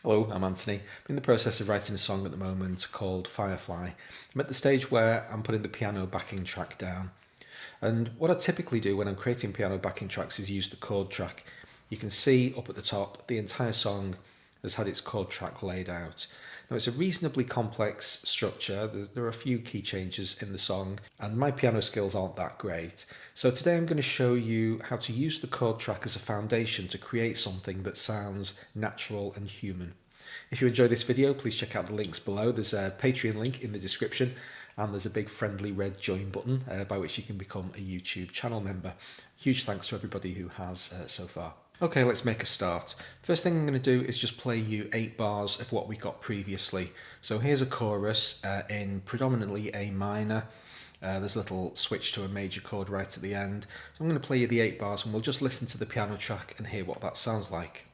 Hello, I'm Anthony. I'm in the process of writing a song at the moment called Firefly. I'm at the stage where I'm putting the piano backing track down. And what I typically do when I'm creating piano backing tracks is use the chord track. You can see up at the top, the entire song has had its chord track laid out. Now it's a reasonably complex structure. There are a few key changes in the song and my piano skills aren't that great. So today I'm going to show you how to use the chord track as a foundation to create something that sounds natural and human. If you enjoy this video, please check out the links below. There's a Patreon link in the description and there's a big friendly red join button by which you can become a YouTube channel member. Huge thanks to everybody who has so far. Okay, let's make a start. First thing I'm going to do is just play you 8 bars of what we got previously. So here's a chorus in predominantly A minor. There's a little switch to a major chord right at the end. So I'm going to play you the 8 bars and we'll just listen to the piano track and hear what that sounds like.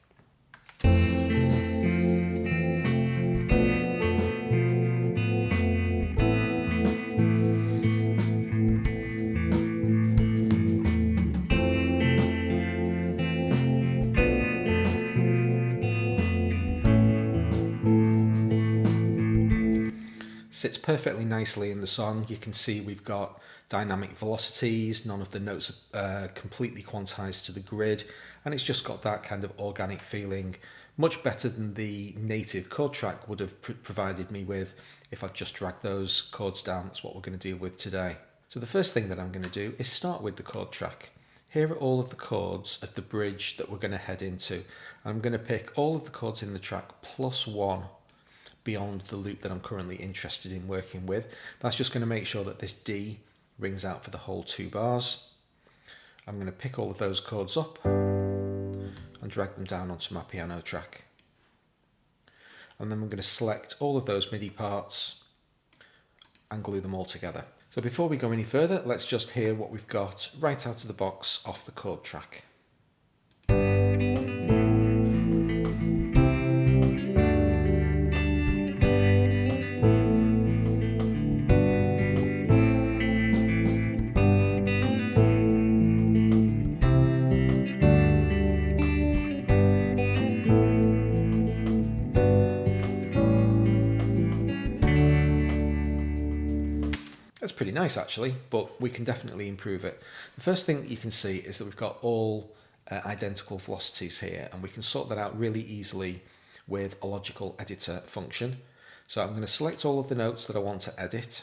Sits perfectly nicely in the song. You can see we've got dynamic velocities, none of the notes are completely quantized to the grid, and it's just got that kind of organic feeling, much better than the native chord track would have provided me with if I'd just dragged those chords down. That's what we're going to deal with today. So the first thing that I'm going to do is start with the chord track. Here are all of the chords of the bridge that we're going to head into. I'm going to pick all of the chords in the track plus one beyond the loop that I'm currently interested in working with. That's just going to make sure that this D rings out for the whole 2 bars. I'm going to pick all of those chords up and drag them down onto my piano track. And then we're going to select all of those MIDI parts and glue them all together. So before we go any further, let's just hear what we've got right out of the box off the chord track. That's pretty nice actually, but we can definitely improve it. The first thing that you can see is that we've got all identical velocities here, and we can sort that out really easily with a logical editor function. So I'm going to select all of the notes that I want to edit.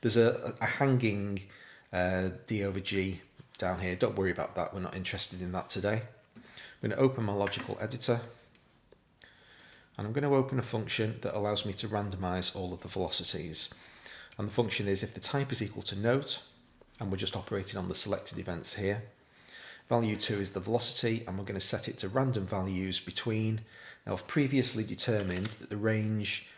There's a hanging D over G down here. Don't worry about that, we're not interested in that today. I'm going to open my logical editor and I'm going to open a function that allows me to randomize all of the velocities. And the function is if the type is equal to note, and we're just operating on the selected events here. Value 2 is the velocity, and we're going to set it to random values between. Now I've previously determined that the range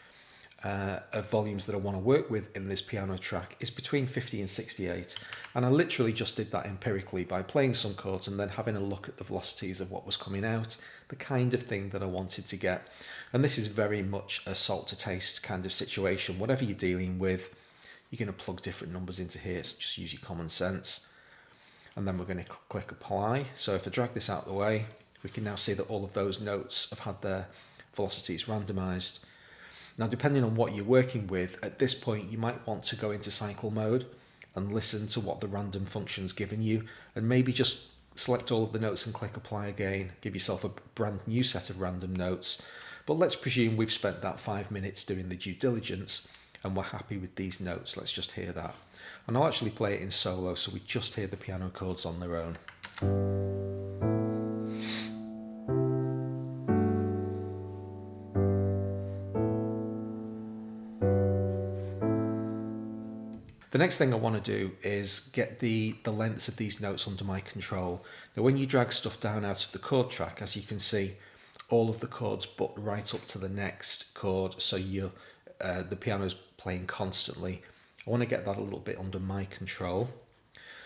of volumes that I want to work with in this piano track is between 50 and 68. And I literally just did that empirically by playing some chords and then having a look at the velocities of what was coming out, the kind of thing that I wanted to get. And this is very much a salt to taste kind of situation. Whatever you're dealing with, you're going to plug different numbers into here, so just use your common sense. And then we're going to click apply. So if I drag this out of the way, we can now see that all of those notes have had their velocities randomized. Now, depending on what you're working with, at this point, you might want to go into cycle mode and listen to what the random function's given you, and maybe just select all of the notes and click apply again, give yourself a brand new set of random notes. But let's presume we've spent that 5 minutes doing the due diligence and we're happy with these notes. Let's just hear that. And I'll actually play it in solo so we just hear the piano chords on their own. The next thing I want to do is get the lengths of these notes under my control. Now when you drag stuff down out of the chord track, as you can see, all of the chords butt right up to the next chord, so the piano's playing constantly. I want to get that a little bit under my control.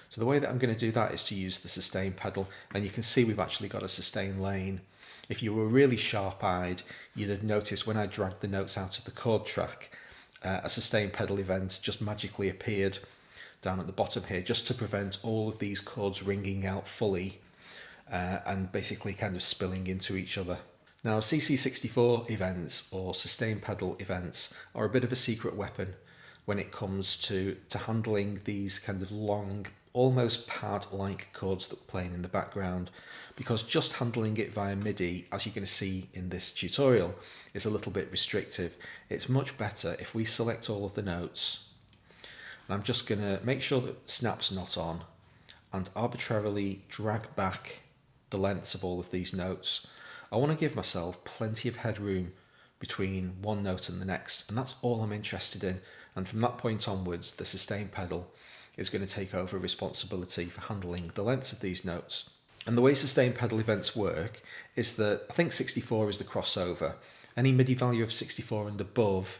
So the way that I'm going to do that is to use the sustain pedal, and you can see we've actually got a sustain lane. If you were really sharp-eyed, you'd have noticed when I dragged the notes out of the chord track, a sustain pedal event just magically appeared down at the bottom here, just to prevent all of these chords ringing out fully and basically kind of spilling into each other. Now, CC64 events or sustain pedal events are a bit of a secret weapon when it comes to handling these kind of long, almost pad-like chords that we're playing in the background, because just handling it via MIDI, as you're going to see in this tutorial, is a little bit restrictive. It's much better if we select all of the notes, and I'm just going to make sure that snap's not on, and arbitrarily drag back the lengths of all of these notes. I want to give myself plenty of headroom between one note and the next, and that's all I'm interested in. And from that point onwards, the sustain pedal is going to take over responsibility for handling the lengths of these notes. And the way sustain pedal events work is that I think 64 is the crossover. Any MIDI value of 64 and above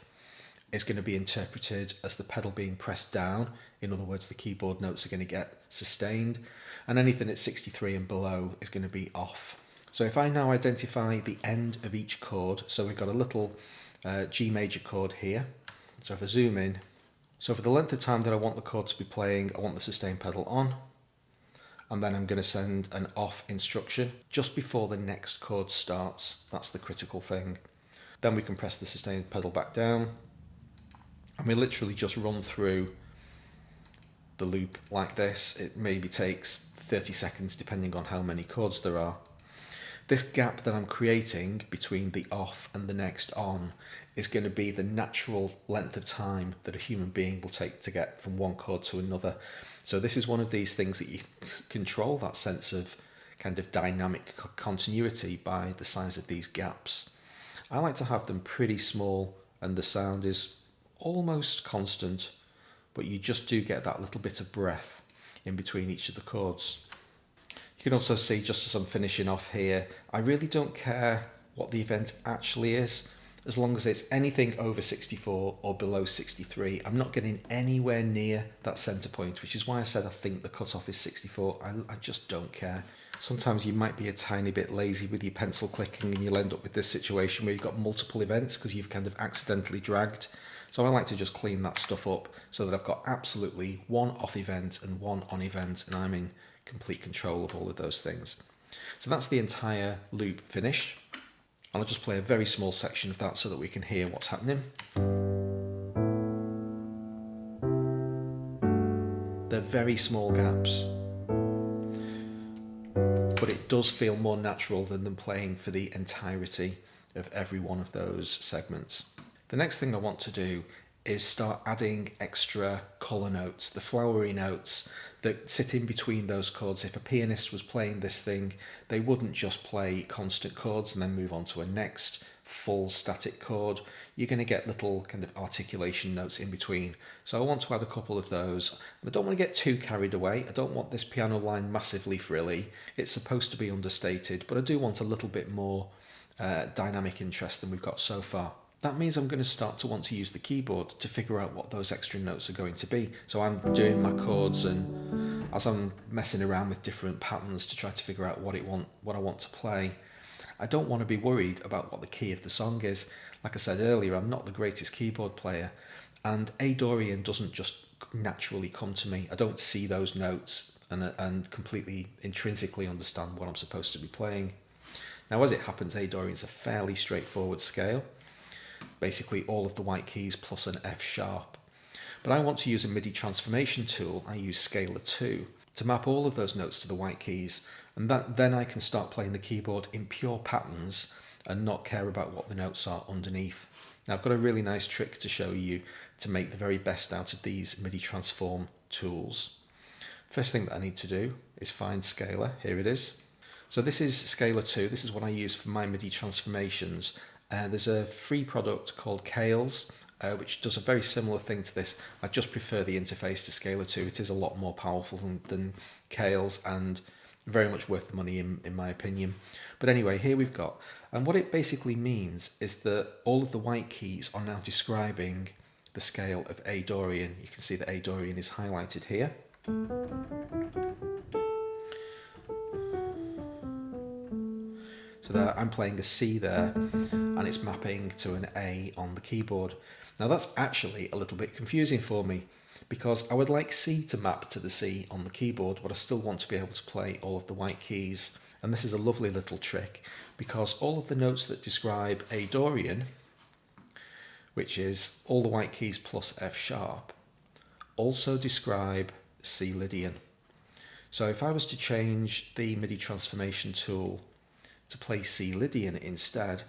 is going to be interpreted as the pedal being pressed down. In other words, the keyboard notes are going to get sustained, and anything at 63 and below is going to be off. So if I now identify the end of each chord, so we've got a little G major chord here. So if I zoom in, so for the length of time that I want the chord to be playing, I want the sustain pedal on, and then I'm going to send an off instruction just before the next chord starts. That's the critical thing. Then we can press the sustain pedal back down, and we literally just run through the loop like this. It maybe takes 30 seconds depending on how many chords there are. This gap that I'm creating between the off and the next on is going to be the natural length of time that a human being will take to get from one chord to another. So this is one of these things that you control, that sense of kind of dynamic continuity, by the size of these gaps. I like to have them pretty small and the sound is almost constant, but you just do get that little bit of breath in between each of the chords. You can also see, just as I'm finishing off here, I really don't care what the event actually is, as long as it's anything over 64 or below 63. I'm not getting anywhere near that center point, which is why I said I think the cutoff is 64. I just don't care. Sometimes you might be a tiny bit lazy with your pencil clicking and you'll end up with this situation where you've got multiple events because you've kind of accidentally dragged. So I like to just clean that stuff up so that I've got absolutely one off event and one on event, and I'm in complete control of all of those things. So that's the entire loop finished. And I'll just play a very small section of that so that we can hear what's happening. They're very small gaps, but it does feel more natural than them playing for the entirety of every one of those segments. The next thing I want to do is start adding extra color notes, the flowery notes that sit in between those chords. If a pianist was playing this thing, they wouldn't just play constant chords and then move on to a next full static chord. You're going to get little kind of articulation notes in between. So I want to add a couple of those. I don't want to get too carried away. I don't want this piano line massively frilly. It's supposed to be understated, but I do want a little bit more dynamic interest than we've got so far. That means I'm going to start to want to use the keyboard to figure out what those extra notes are going to be. So I'm doing my chords, and as I'm messing around with different patterns to try to figure out what I want to play, I don't want to be worried about what the key of the song is. Like I said earlier, I'm not the greatest keyboard player, and A Dorian doesn't just naturally come to me. I don't see those notes and completely intrinsically understand what I'm supposed to be playing. Now, as it happens, A Dorian's a fairly straightforward scale. Basically all of the white keys plus an F sharp. But I want to use a MIDI transformation tool. I use Scalar 2 to map all of those notes to the white keys, and then I can start playing the keyboard in pure patterns and not care about what the notes are underneath. Now, I've got a really nice trick to show you to make the very best out of these MIDI transform tools. First thing that I need to do is find Scalar. Here it is. So this is Scalar 2. This is what I use for my MIDI transformations. There's a free product called Kales, which does a very similar thing to this. I just prefer the interface to Scalar 2. It is a lot more powerful than Kales, and very much worth the money in my opinion. But anyway, here we've got, and what it basically means is that all of the white keys are now describing the scale of A Dorian. You can see that A Dorian is highlighted here. So there, I'm playing a C there, and it's mapping to an A on the keyboard. Now that's actually a little bit confusing for me, because I would like C to map to the C on the keyboard, but I still want to be able to play all of the white keys. And this is a lovely little trick because all of the notes that describe A Dorian, which is all the white keys plus F sharp, also describe C Lydian. So if I was to change the MIDI transformation tool to play C Lydian instead,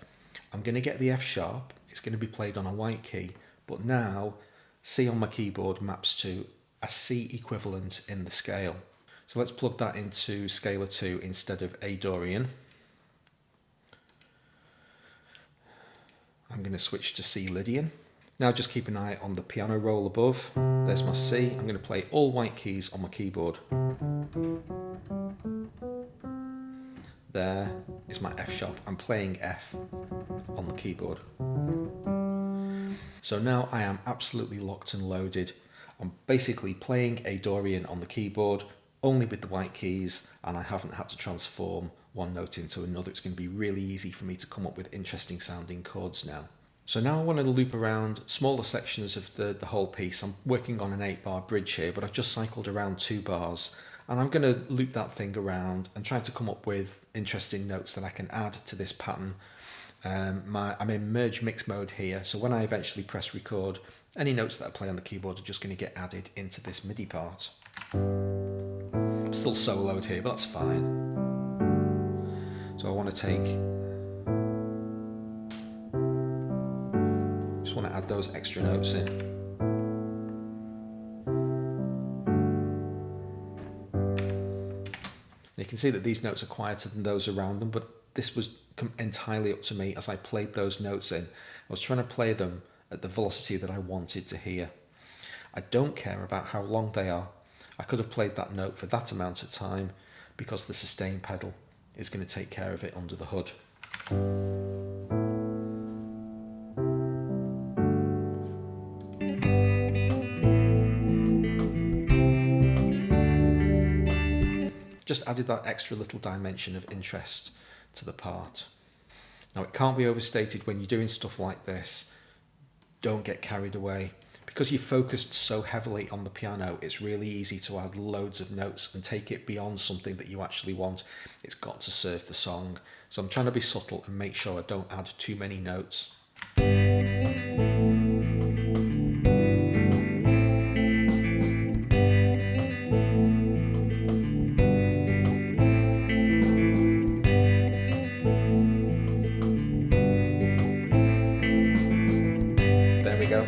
I'm going to get the F sharp, it's going to be played on a white key, but now C on my keyboard maps to a C equivalent in the scale. So let's plug that into Scalar 2 instead of A Dorian. I'm going to switch to C Lydian. Now just keep an eye on the piano roll above. There's my C. I'm going to play all white keys on my keyboard. There is my F sharp. I'm playing F on the keyboard. So now I am absolutely locked and loaded. I'm basically playing A Dorian on the keyboard, only with the white keys, and I haven't had to transform one note into another. It's going to be really easy for me to come up with interesting sounding chords now. So now I want to loop around smaller sections of the whole piece. I'm working on an 8-bar bridge here, but I've just cycled around 2 bars, and I'm going to loop that thing around and try to come up with interesting notes that I can add to this pattern. I'm in merge mix mode here, so when I eventually press record, any notes that I play on the keyboard are just going to get added into this MIDI part. I'm still soloed here, but that's fine. So I want to just want to add those extra notes in. You can see that these notes are quieter than those around them, but this was entirely up to me as I played those notes in. I was trying to play them at the velocity that I wanted to hear. I don't care about how long they are. I could have played that note for that amount of time because the sustain pedal is going to take care of it under the hood. Just added that extra little dimension of interest to the part. Now it can't be overstated when you're doing stuff like this, don't get carried away. Because you've focused so heavily on the piano, it's really easy to add loads of notes and take it beyond something that you actually want. It's got to serve the song. So I'm trying to be subtle and make sure I don't add too many notes. There we go.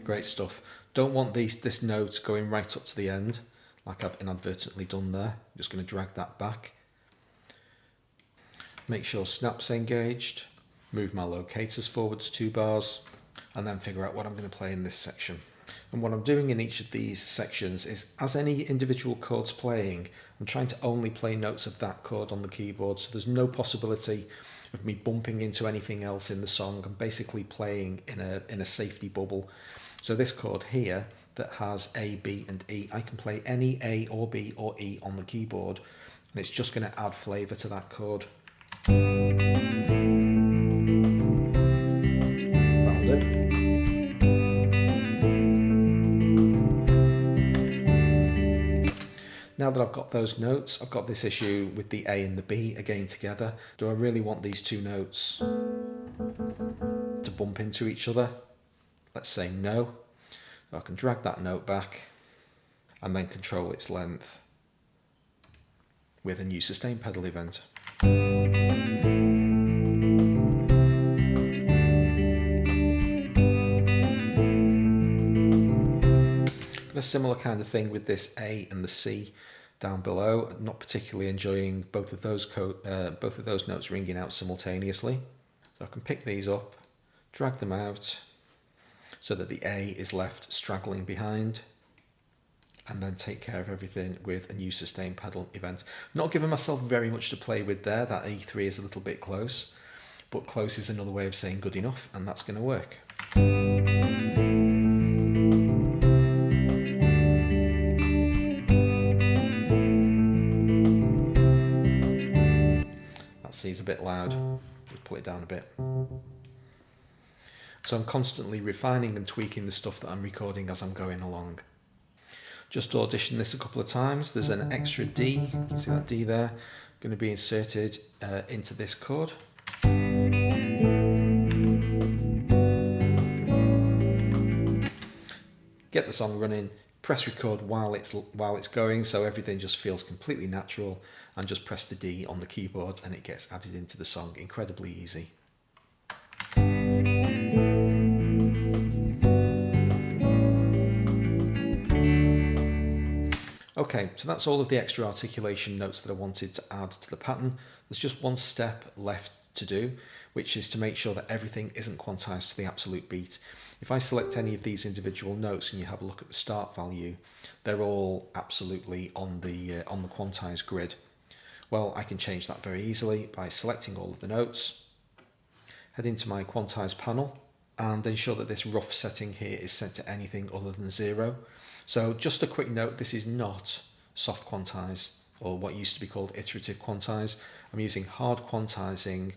Great stuff. Don't want this note going right up to the end, like I've inadvertently done there. I'm just going to drag that back. Make sure snap's engaged. Move my locators forwards 2 bars, and then figure out what I'm going to play in this section. And what I'm doing in each of these sections is, as any individual chord's playing, I'm trying to only play notes of that chord on the keyboard, so there's no possibility of me bumping into anything else in the song. I'm basically playing in a safety bubble. So this chord here that has A, B and E, I can play any A or B or E on the keyboard, and it's just going to add flavour to that chord. That'll do. Now that I've got those notes, I've got this issue with the A and the B again together. Do I really want these 2 notes to bump into each other? Let's say no. So I can drag that note back and then control its length with a new sustain pedal event. Got a similar kind of thing with this A and the C down below. I'm not particularly enjoying both of those notes ringing out simultaneously. So I can pick these up, drag them out so that the A is left straggling behind, and then take care of everything with a new sustain pedal event. Not giving myself very much to play with there. That E3 is a little bit close, but close is another way of saying good enough, and that's going to work. That C's a bit loud. Just pull it down a bit. So I'm constantly refining and tweaking the stuff that I'm recording as I'm going along. Just audition this a couple of times. There's an extra D, you can see that D there, going to be inserted into this chord. Get the song running, press record while it's going, so everything just feels completely natural, and just press the D on the keyboard and it gets added into the song. Incredibly easy. Okay, so that's all of the extra articulation notes that I wanted to add to the pattern. There's just one step left to do, which is to make sure that everything isn't quantized to the absolute beat. If I select any of these individual notes and you have a look at the start value, they're all absolutely on the quantized grid. Well, I can change that very easily by selecting all of the notes, head into my quantized panel, and ensure that this rough setting here is set to anything other than 0. So just a quick note, this is not soft quantize, or what used to be called iterative quantize. I'm using hard quantizing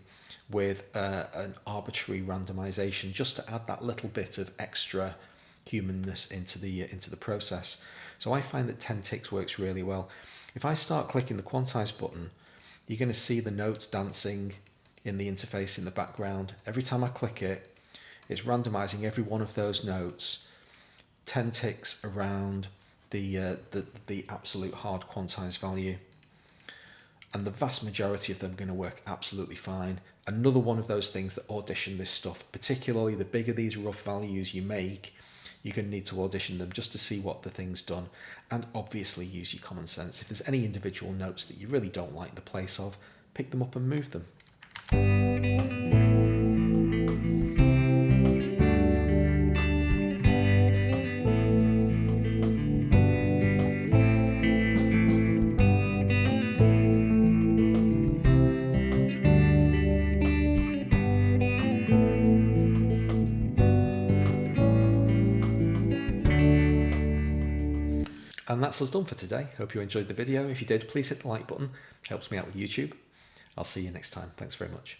with an arbitrary randomization, just to add that little bit of extra humanness into the process. So I find that 10 ticks works really well. If I start clicking the quantize button, you're going to see the notes dancing in the interface in the background. Every time I click it, it's randomizing every one of those notes 10 ticks around the absolute hard quantized value. And the vast majority of them are going to work absolutely fine. Another one of those things that audition this stuff, particularly the bigger these rough values you make, you're going to need to audition them just to see what the thing's done. And obviously use your common sense. If there's any individual notes that you really don't like the place of, pick them up and move them. And that's us done for today. Hope you enjoyed the video. If you did, please hit the like button. It helps me out with YouTube. I'll see you next time. Thanks very much.